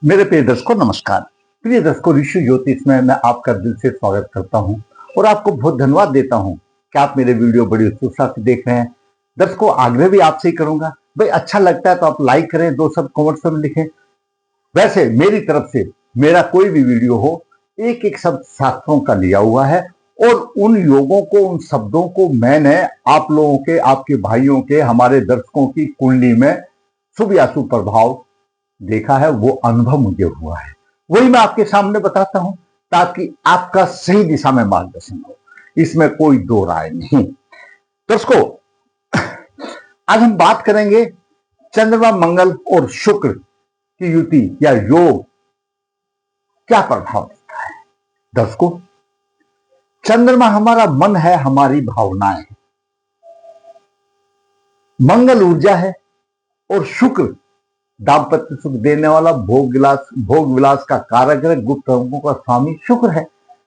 मेरे प्रिय दर्शकों नमस्कार। प्रिय दर्शकों, ऋषि ज्योतिष में मैं आपका दिल से स्वागत करता हूं और आपको बहुत धन्यवाद देता हूं कि आप मेरे वीडियो बड़ी उत्सुकता से देख रहे हैं। दर्शकों, आग्रह भी आपसे ही करूंगा, भाई अच्छा लगता है तो आप लाइक करें, दो शब्द कमेंट्स में लिखें। वैसे मेरी तरफ से मेरा कोई भी वीडियो हो, एक एक शब्द शास्त्रों का लिया हुआ है और उन योगों को, उन शब्दों को मैंने आप लोगों के, आपके भाइयों के, हमारे दर्शकों की कुंडली में शुभ या अशुभ प्रभाव देखा है, वो अनुभव मुझे हुआ है, वही मैं आपके सामने बताता हूं ताकि आपका सही दिशा में मार्गदर्शन हो। इसमें कोई दो राय नहीं। दर्शकों, आज हम बात करेंगे चंद्रमा, मंगल और शुक्र की युति या योग क्या प्रभाव देता है। दर्शकों, चंद्रमा हमारा मन है, हमारी भावनाएं है, मंगल ऊर्जा है और शुक्र दाम्पत्य सुख देने वाला, भोग विलास का कारक है, गुप्त अंगों का स्वामी शुक्र है।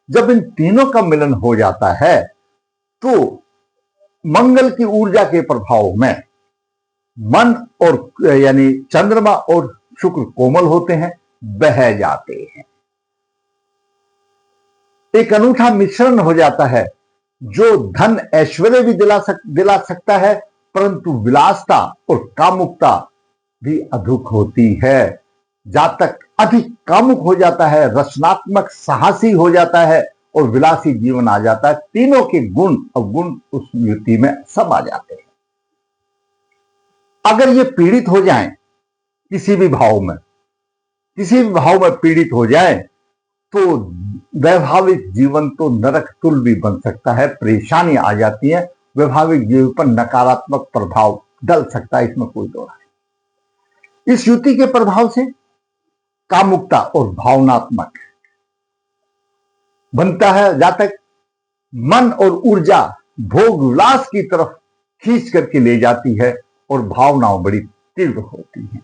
जब इन तीनों का मिलन हो जाता है तो मंगल की ऊर्जा के प्रभाव में मन और यानी चंद्रमा और शुक्र कोमल होते हैं, बह जाते हैं। एक अनूठा मिश्रण हो जाता है जो धन ऐश्वर्य भी दिला सकता है, परंतु विलासता और कामुकता भी अधिक होती है। जातक अधिक कामुक हो जाता है, रचनात्मक, साहसी हो जाता है और विलासी जीवन आ जाता है। तीनों के गुण अवगुण उस युति में सब आ जाते हैं। अगर ये पीड़ित हो जाएं, किसी भी भाव में पीड़ित हो जाए तो वैवाहिक जीवन तो नरक तुल्य भी बन सकता है, परेशानी आ जाती है, वैवाहिक जीवन पर नकारात्मक प्रभाव डल सकता है, इसमें कोई दो राय नहीं। इस युति के प्रभाव से कामुकता और भावनात्मक बनता है। जातक मन और ऊर्जा भोग विलास की तरफ खींच करके ले जाती है और भावनाओं बड़ी तीव्र होती हैं।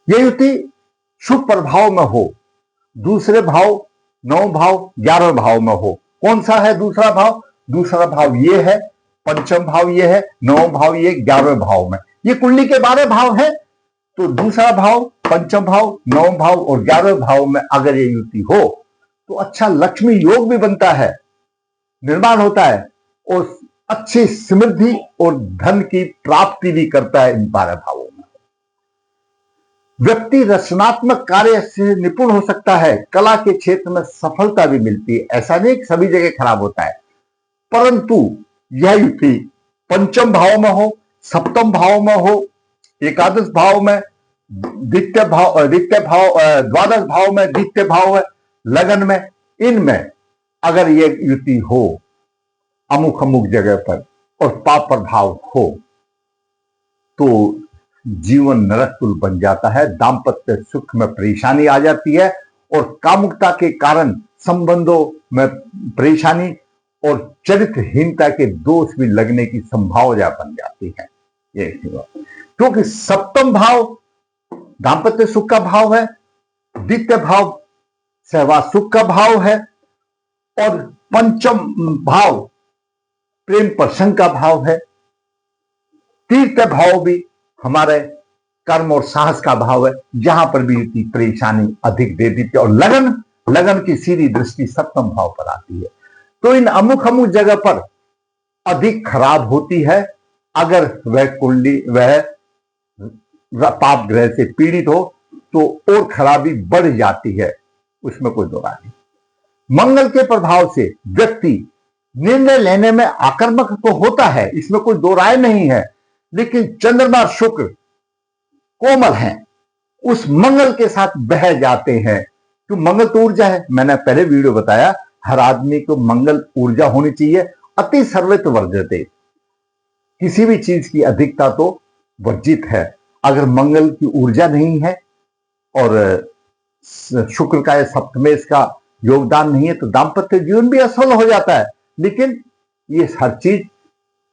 यह युति शुभ प्रभाव में हो, दूसरे भाव, 9 भाव, 11 भाव में हो। कौन सा है दूसरा भाव? दूसरा भाव ये है, पंचम भाव ये है, 9 भाव ये, 11 भाव में। ये कुंडली के 12 भाव है, तो दूसरा भाव, पंचम भाव, 9 भाव और 11 भाव में अगर ये युति हो तो अच्छा लक्ष्मी योग भी बनता है, निर्माण होता है और अच्छी समृद्धि और धन की प्राप्ति भी करता है इन 12 भावों में। व्यक्ति रचनात्मक कार्य से निपुण हो सकता है, कला के क्षेत्र में सफलता भी मिलती है। ऐसा नहीं कि सभी जगह खराब होता है, परंतु यह युति पंचम भाव में हो, सप्तम भाव में हो, एकादश भाव में, द्वितीय भाव, द्वादश भाव में, द्वितीय भाव है, लगन में, इनमें अगर ये युति हो अमुक अमुक जगह पर और पाप प्रभाव हो तो जीवन नरक तुल्य बन जाता है, दाम्पत्य सुख में परेशानी आ जाती है और कामुकता के कारण संबंधों में परेशानी और चरित्रहीनता के दोष भी लगने की संभावना बन जाती है। ये क्योंकि सप्तम भाव दाम्पत्य सुख का भाव है, द्वितीय भाव सहवास सुख का भाव है और पंचम भाव प्रेम प्रसंग का भाव है। तीसरा भाव भी हमारे कर्म और साहस का भाव है, जहां पर भी युति परेशानी अधिक दे देती है और लगन की सीधी दृष्टि सप्तम भाव पर आती है। तो इन अमुक जगह पर अधिक खराब होती है। अगर वह कुंडली वह पाप ग्रह से पीड़ित हो तो और खराबी बढ़ जाती है, उसमें कोई दो राय नहीं। मंगल के प्रभाव से व्यक्ति निर्णय लेने में आक्रामक तो होता है, इसमें कोई दो राय नहीं है, लेकिन चंद्रमा शुक्र कोमल हैं, उस मंगल के साथ बह जाते हैं। तो मंगल तो ऊर्जा है, मैंने पहले वीडियो बताया, हर आदमी को मंगल ऊर्जा होनी चाहिए। अति सर्वत्र वर्जते, किसी भी चीज की अधिकता तो वर्जित है। अगर मंगल की ऊर्जा नहीं है और शुक्र का या सप्तमेश का योगदान नहीं है तो दाम्पत्य जीवन भी असफल हो जाता है। लेकिन ये हर चीज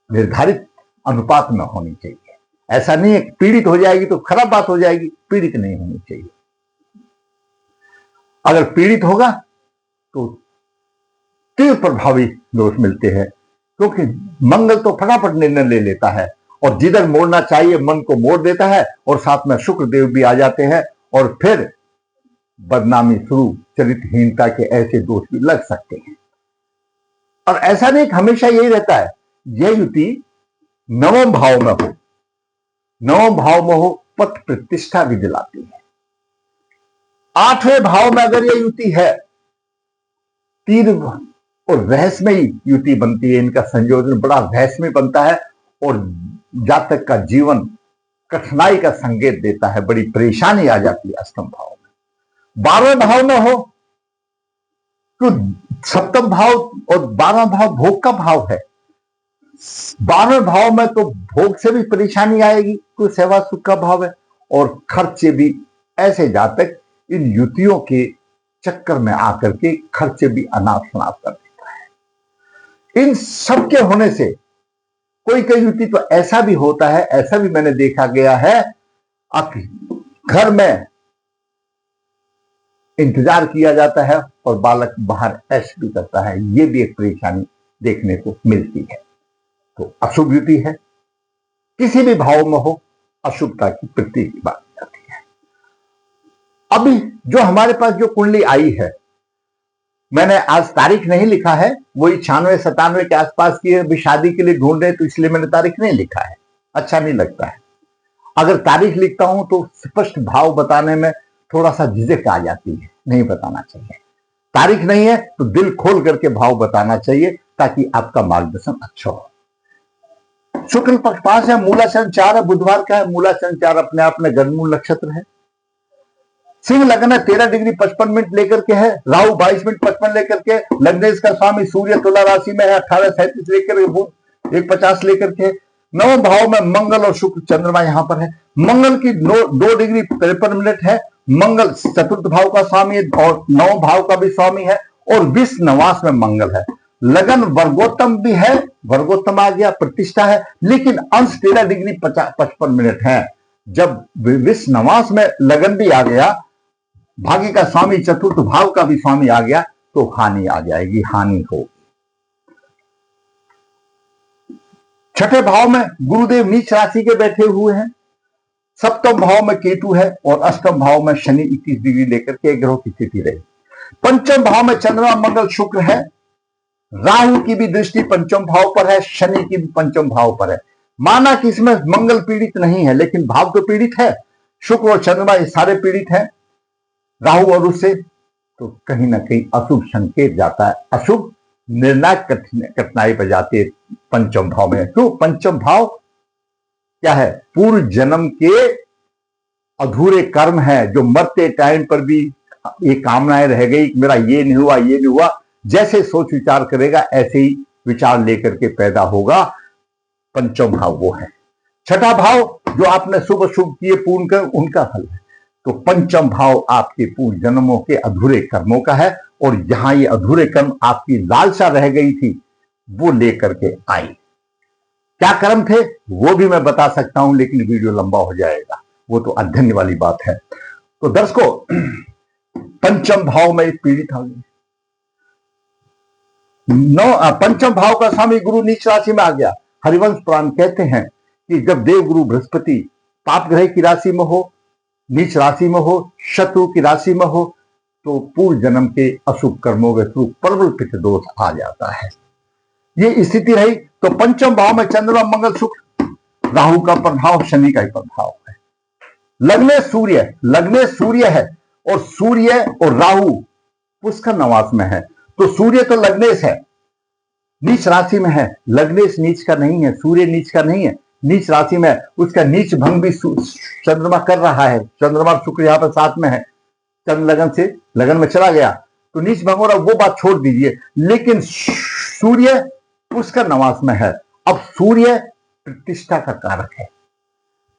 निर्धारित अनुपात में होनी चाहिए। ऐसा नहीं है पीड़ित हो जाएगी तो खराब बात हो जाएगी, पीड़ित नहीं होनी चाहिए। अगर पीड़ित होगा तो तीव्र प्रभावी दोष मिलते हैं, क्योंकि मंगल तो फटाफट निर्णय ले लेता है और जिधर मोड़ना चाहिए मन को मोड़ देता है, और साथ में शुक्र देव भी आ जाते हैं, और फिर बदनामी शुरू, चरित्रहीनता के ऐसे दोष भी लग सकते हैं। और ऐसा नहीं हमेशा यही रहता है, यह युति नवम भाव में हो, नवम भाव में हो, पद प्रतिष्ठा भी दिलाती है। आठवें भाव में अगर यह युति है, तीर और रहस्यमयी युति बनती है, इनका संयोजन बड़ा रहस्यमय बनता है, और जातक का जीवन कठिनाई का संकेत देता है, बड़ी परेशानी आ जाती है अष्टम भाव में। 12वें भाव में हो तो सप्तम भाव और 12वां भाव भोग का भाव है। 12वें भाव में तो भोग से भी परेशानी आएगी, तो सेवा सुख का भाव है, और खर्चे भी, ऐसे जातक इन युतियों के चक्कर में आकर के खर्चे भी अनाप शनाप कर देता है। इन सब के होने से कोई कोई युति तो ऐसा भी होता है, ऐसा भी मैंने देखा गया है, घर में इंतजार किया जाता है और बालक बाहर ऐश भी करता है, ये भी एक परेशानी देखने को मिलती है। तो अशुभ युति है, किसी भी भाव में हो, अशुभता की प्रतीक की बात जाती है। अभी जो हमारे पास जो कुंडली आई है, मैंने आज तारीख नहीं लिखा है, वही 96-97 के आसपास की है। अभी शादी के लिए ढूंढ रहे तो इसलिए मैंने तारीख नहीं लिखा है, अच्छा नहीं लगता है। अगर तारीख लिखता हूं तो स्पष्ट भाव बताने में थोड़ा सा झिझक आ जाती है, नहीं बताना चाहिए। तारीख नहीं है तो दिल खोल करके भाव बताना चाहिए, ताकि आपका मार्गदर्शन अच्छा हो। शुक्ल पक्ष 5 है, मूलाचरण 4 है, बुधवार का है। मूलाचरण 4 अपने आप में गणमूल नक्षत्र है। सिंह लगन है, 13 डिग्री 55 मिनट लेकर के है। राहु 22 मिनट 55 लेकर के। लग्नेश का स्वामी सूर्य तुला राशि में है, 18:37 लेकर बुध 1:50 लेकर के। नवम भाव में मंगल और शुक्र चंद्रमा यहां पर है। मंगल की 2 डिग्री 53 मिनट है। मंगल चतुर्थ भाव का स्वामी है और नवम भाव का भी स्वामी है, और 20 नवास में मंगल है। लगन वर्गोत्तम भी है, वर्गोत्तम आ गया, प्रतिष्ठा है, लेकिन अंश 13 डिग्री 55 मिनट है। जब 20 नवास में लगन भी आ गया, भाग्य का स्वामी चतुर्थ भाव का भी स्वामी आ गया, तो हानि आ जाएगी, हानि होगी। छठे भाव में गुरुदेव नीच राशि के बैठे हुए हैं। सप्तम भाव में केतु है, और अष्टम भाव में शनि 21 डिग्री लेकर के ग्रह की स्थिति रही। पंचम भाव में चंद्रमा मंगल शुक्र है। राहु की भी दृष्टि पंचम भाव पर है, शनि की भी पंचम भाव पर है। माना कि इसमें मंगल पीड़ित नहीं है, लेकिन भाव तो पीड़ित है। शुक्र और चंद्रमा ये सारे पीड़ित हैं राहु और उससे, तो कहीं ना कहीं अशुभ संकेत जाता है, अशुभ निर्णायक कठिनाई पर जाती है पंचम भाव में। तो पंचम भाव क्या है? पूर्व जन्म के अधूरे कर्म है, जो मरते टाइम पर भी ये कामनाएं रह गई, मेरा ये नहीं हुआ, ये नहीं हुआ। जैसे सोच विचार करेगा ऐसे ही विचार लेकर के पैदा होगा। पंचम भाव वो है। छठा भाव जो आपने शुभ अशुभ किए पूर्ण कर, उनका फल है। तो पंचम भाव आपके पूर्व जन्मों के अधूरे कर्मों का है, और जहां ये अधूरे कर्म आपकी लालसा रह गई थी, वो लेकर के आई। क्या कर्म थे वो भी मैं बता सकता हूं, लेकिन वीडियो लंबा हो जाएगा, वो तो अध्ययन वाली बात है। तो दर्शकों, पंचम भाव में पीड़ित हो गई। पंचम भाव का स्वामी गुरु नीच राशि में आ गया। हरिवंश पुराण कहते हैं कि जब देवगुरु बृहस्पति पाप ग्रह की राशि में हो, नीच राशि में हो, शत्रु की राशि में हो, तो पूर्व जन्म के अशुभ कर्मों के थ्रू प्रबल पित्त दोष आ जाता है। ये स्थिति रही। तो पंचम भाव में चंद्रमा मंगल शुक्र, राहु का प्रभाव, शनि का ही प्रभाव है। लग्ने सूर्य है, और सूर्य और राहु पुष्कर नवास में है। तो सूर्य तो लग्नेश है, नीच राशि में है। लग्नेश नीच का नहीं है, सूर्य नीच का नहीं है, नीच राशि में। उसका नीच भंग भी चंद्रमा कर रहा है। चंद्रमा शुक्र यहाँ पर साथ में है, चंद्र लगन से लगन में चला गया, तो नीच भंग हो रहा, वो बात छोड़ दीजिए। लेकिन सूर्य पुष्कर नवास में है। अब सूर्य प्रतिष्ठा का कारक है।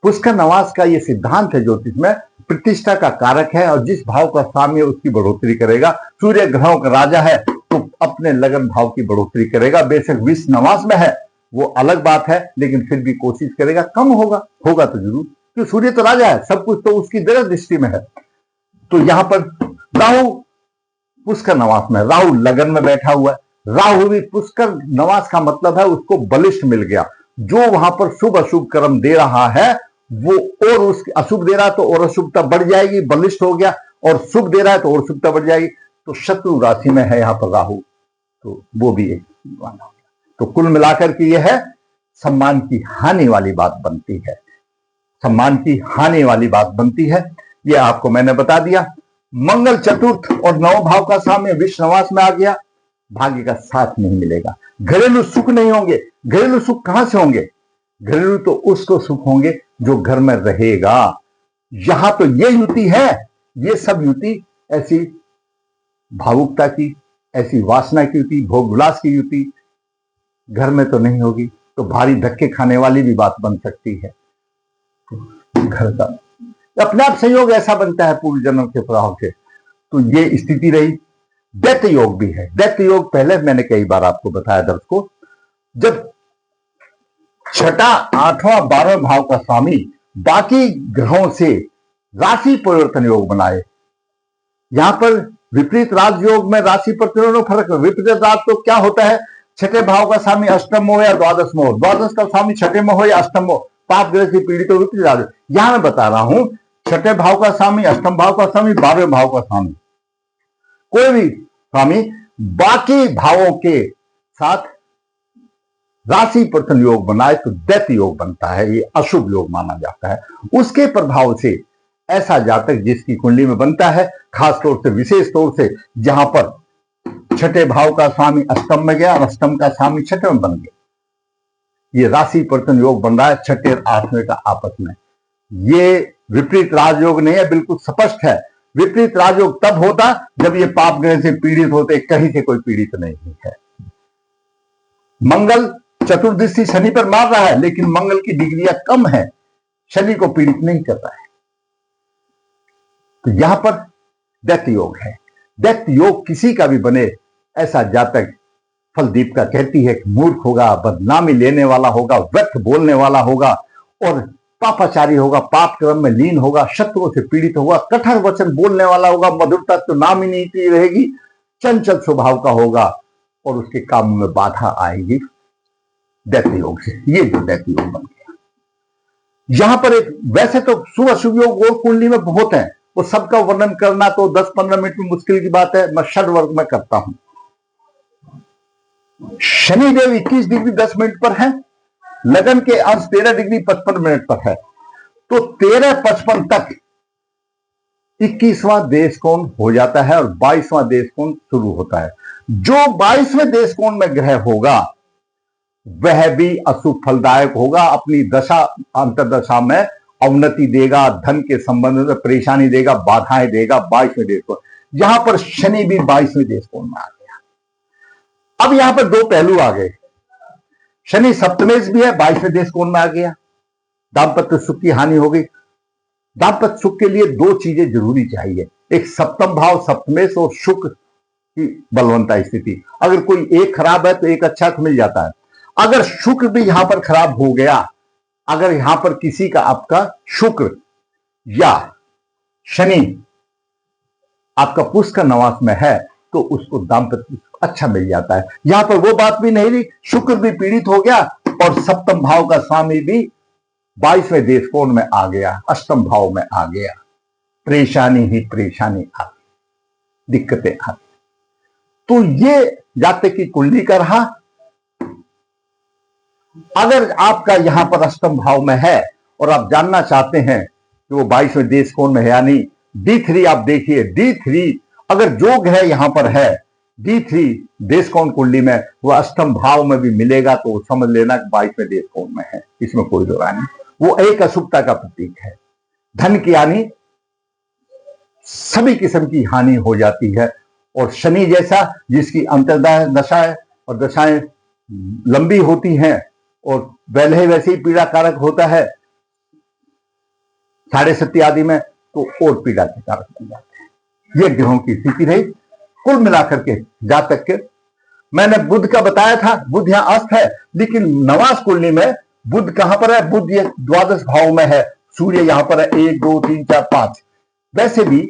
पुष्कर नवास का ये सिद्धांत है ज्योतिष में, प्रतिष्ठा का कारक है, और जिस भाव का स्वामी है उसकी बढ़ोतरी करेगा। सूर्य ग्रहों का राजा है, तो अपने लगन भाव की बढ़ोतरी करेगा। बेशक 20 नवास में है, वो अलग बात है, लेकिन फिर भी कोशिश करेगा, कम होगा तो जरूर, क्योंकि सूर्य तो राजा है, सब कुछ तो उसकी दृढ़ दृष्टि में है। तो यहां पर राहु पुष्कर नवास में, राहु लगन में बैठा हुआ है। राहु भी पुष्कर नवास का मतलब है उसको बलिष्ठ मिल गया। जो वहां पर शुभ अशुभ कर्म दे रहा है वो और उसके अशुभ दे रहा है तो और अशुभता बढ़ जाएगी, बलिष्ठ हो गया, और शुभ दे रहा है तो और शुभता बढ़ जाएगी। तो शत्रु राशि में है यहां पर राहु, तो वो भी एक माना हो गया। तो कुल मिलाकर के यह है सम्मान की हानि वाली बात बनती है, सम्मान की हानि वाली बात बनती है। यह आपको मैंने बता दिया। मंगल चतुर्थ और नौ भाव का साम्य विश्ववास में आ गया, भाग्य का साथ नहीं मिलेगा, घरेलू सुख नहीं होंगे। घरेलू सुख कहां से होंगे? घरेलू तो उसको सुख होंगे जो घर में रहेगा। यहां तो ये युति है, ये सब युति ऐसी भावुकता की, ऐसी वासना की युति, भोग विलास की युति घर में तो नहीं होगी। तो भारी धक्के खाने वाली भी बात बन सकती है। घर का अपने आप संयोग ऐसा बनता है पूर्व जन्म के प्रभाव से। तो ये स्थिति रही। दैत्य योग भी है। दैत्य योग पहले मैंने कई बार आपको बताया दर्शकों, जब छठा, आठवां, 12वें भाव का स्वामी बाकी ग्रहों से राशि परिवर्तन योग बनाए। यहां पर विपरीत राजयोग में राशि परिवर्तन में फर्क है। विपरीत राज तो क्या होता है? छठे भाव का स्वामी अष्टम हो या द्वादश में हो, द्वादश का स्वामी छठे में हो या अष्टम हो, पाप ग्रह से पीड़ित हो, विपरीत राज। यहां मैं बता रहा हूं छठे भाव का स्वामी, अष्टम भाव का स्वामी, 12वें भाव का स्वामी, कोई भी स्वामी बाकी भावों के साथ राशि परिवर्तन योग बनाए तो दैत्य योग बनता है। ये अशुभ योग माना जाता है। उसके प्रभाव से ऐसा जातक जिसकी कुंडली में बनता है, खास तौर से, विशेष तौर से जहां पर छठे भाव का स्वामी अष्टम में गया और अष्टम का स्वामी छठे में बन गया, ये राशि परिवर्तन योग बन रहा है छठे और आठवें का आपस में। ये विपरीत राजयोग नहीं है, बिल्कुल स्पष्ट है। विपरीत राजयोग तब होता जब ये पाप ग्रह से पीड़ित होते, कहीं से कोई पीड़ित नहीं है। मंगल चतुर्दशी शनि पर मार रहा है, लेकिन मंगल की डिग्रियां कम है, शनि को पीड़ित नहीं कर रहा है। तो यहां पर दैत्य योग है। दैत्य योग किसी का भी बने, ऐसा जातक फलदीप का कहती है कि मूर्ख होगा, बदनामी लेने वाला होगा, व्यर्थ बोलने वाला होगा और पापाचारी होगा, पाप क्रम में लीन होगा, शत्रुओं से पीड़ित होगा, कठोर वचन बोलने वाला होगा, मधुरता तो नाम ही नहीं रहेगी, चंचल स्वभाव का होगा और उसके काम में बाधा आएगी दैत्य योग से। ये जो दैत्य योग बन गया। यहां पर एक, वैसे तो शुभ अशुभ योग और कुंडली में बहुत है, वो सबका वर्णन करना तो 10-15 मिनट में मुश्किल की बात है। मैं षड वर्ग में करता हूं। शनिदेव 21 डिग्री 10 मिनट पर है, लगन के अंश 13 डिग्री 55 मिनट पर है। तो 13:55 तक 21वां देश कोण हो जाता है और 22वां देश कोण शुरू होता है। जो 22वें देश कोण में ग्रह होगा वह भी अशुभ फलदायक होगा। अपनी दशा अंतरदशा में अवनति देगा, धन के संबंध में परेशानी देगा, बाधाएं देगा। 22वें देश कोण, यहां पर शनि भी 22वें देश कोण में आ गया। अब यहां पर दो पहलू आ गए। शनि सप्तमेश भी है, 22वें देश कोण में आ गया। दाम्पत्य सुख की हानि हो गई। दाम्पत्य सुख के लिए दो चीजें जरूरी चाहिए, एक सप्तम भाव सप्तमेश और शुक्र की बलवंता स्थिति। अगर कोई एक खराब है तो एक अच्छा मिल जाता है। अगर शुक्र भी यहां पर खराब हो गया, अगर यहां पर किसी का आपका शुक्र या शनि आपका पुष्कर नवास में है तो उसको दाम्पत्य अच्छा मिल जाता है। यहां पर वो बात भी नहीं रही, शुक्र भी पीड़ित हो गया और सप्तम भाव का स्वामी भी 22वें देश कोण में आ गया, अष्टम भाव में आ गया। परेशानी ही परेशानी आ गई, दिक्कतें आ गई। तो ये जातक की कुंडली का रहा। अगर आपका यहां पर अष्टम भाव में है और आप जानना चाहते हैं कि वो 22वें देश कोण में है या नहीं, D3 आप देखिए। D3 अगर जो ग्रह यहां पर है, D3 देश कोण कुंडली में, वो अष्टम भाव में भी मिलेगा तो समझ लेना 22वें देश कोण में है, इसमें कोई दो राय नहीं। वो एक अशुभता का प्रतीक है। धन की हानि, सभी किस्म की हानि हो जाती है। और शनि जैसा जिसकी अंतर्दशाएं और दशाएं लंबी होती हैं और पहले वैसे ही पीड़ा कारक होता है, 7.5 आदि में, तो और पीड़ा के कारक बन जाते हैं। ये ग्रहों की स्थिति रही। कुल मिलाकर के जातक के, मैंने बुध का बताया था, बुध यहां अस्त है, लेकिन नवास कुंडली में बुध कहां पर है? बुध ये द्वादश भाव में है। सूर्य यहां पर है 1, 2, 3, 4, 5। वैसे भी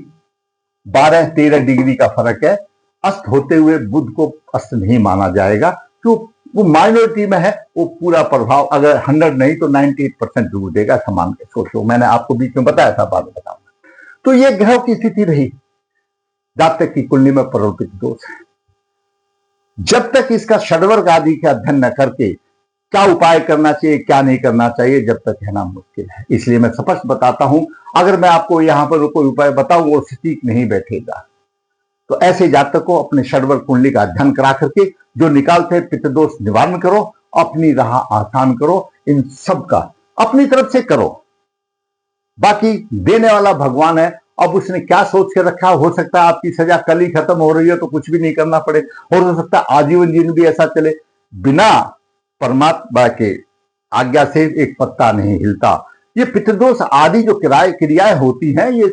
12-13 डिग्री का फर्क है। अस्त होते हुए बुध को अस्त नहीं माना जाएगा, क्यों? वो माइनॉरिटी में है, वो पूरा प्रभाव अगर 100 नहीं तो 98% जरूर देगा, समान के सोचो। मैंने आपको बीच में बताया था, बाद में बताऊंगा। तो ये ग्रह की स्थिति रही जातक की कुंडली में प्रवर्तित दोष है। जब तक इसका षडवर्ग आदि का अध्ययन न करके क्या उपाय करना चाहिए क्या नहीं करना चाहिए, जब तक कहना मुश्किल है। इसलिए मैं स्पष्ट बताता हूं, अगर मैं आपको यहां पर कोई उपाय बताऊं वो सटीक नहीं बैठेगा। तो ऐसे जातक को अपने षडवर्ग कुंडली का अध्ययन करा करके जो निकालते हैं पितृदोष निवारण करो, अपनी राह आसान करो, इन सब का अपनी तरफ से करो। बाकी देने वाला भगवान है, अब उसने क्या सोच के रखा, हो सकता है आपकी सजा कल ही खत्म हो रही है तो कुछ भी नहीं करना पड़े, और हो सकता है आजीवन जीवन भी ऐसा चले। बिना परमात्मा के आज्ञा से एक पत्ता नहीं हिलता। ये पितृदोष आदि जो क्रियाएं होती हैं, ये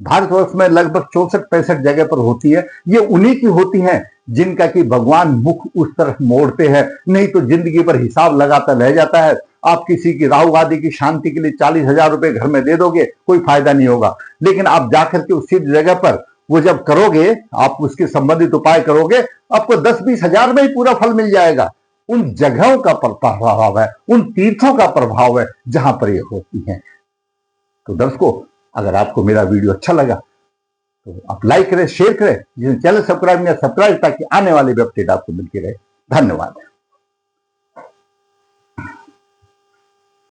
भारतवर्ष में लगभग 64-65 जगह पर होती है। ये उन्हीं की होती हैं जिनका कि भगवान मुख उस तरफ मोड़ते हैं, नहीं तो जिंदगी पर हिसाब लगाता रह जाता है। आप किसी की राहु आदि की शांति के लिए 40,000 रुपए घर में दे दोगे, कोई फायदा नहीं होगा। लेकिन आप जाकर के उसी जगह पर वो जब करोगे, आप उसके संबंधित उपाय करोगे, आपको 10-20 हजार में ही पूरा फल मिल जाएगा। उन जगहों का प्रभाव है, उन तीर्थों का प्रभाव है जहां पर ये होती हैं। तो दर्शकों, अगर आपको मेरा वीडियो अच्छा लगा तो आप लाइक करें, शेयर करें, चैनल सब्सक्राइब ताकि आने वाले अपडेट आपको मिलती रहे। धन्यवाद।